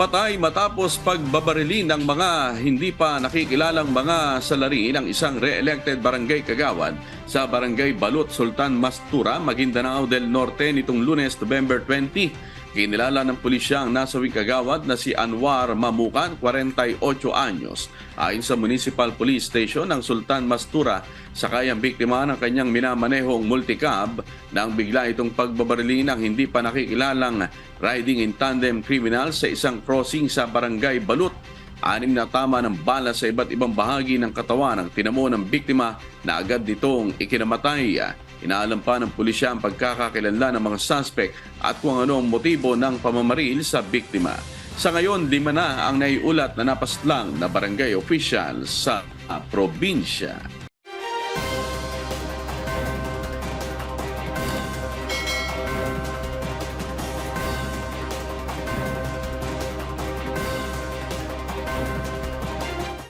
Patay matapos pagbabarili ng mga hindi pa nakikilalang mga salari ng isang re-elected barangay kagawad sa Barangay Balut, Sultan Mastura, Maguindanao del Norte nitong Lunes, November 20. Kinilala ng pulisya ang nasawing kagawad na si Anwar Mamukan, 48 anyos. Ayon sa Municipal Police Station ng Sultan Mastura, sakay ang biktima ng kanyang minamanehong multicab nang bigla itong pagbabarili ng hindi pa nakikilalang riding in tandem criminal sa isang crossing sa Barangay Balut. 6 na tama ng bala sa iba't ibang bahagi ng katawan ang tinamo ng biktima na agad nitong ikinamatay. Inaalam pa ng pulisya ang pagkakakilanlan ng mga suspect at kung ano ang motibo ng pamamaril sa biktima. Sa ngayon, 5 na ang naiulat na napaslang na barangay official sa probinsya.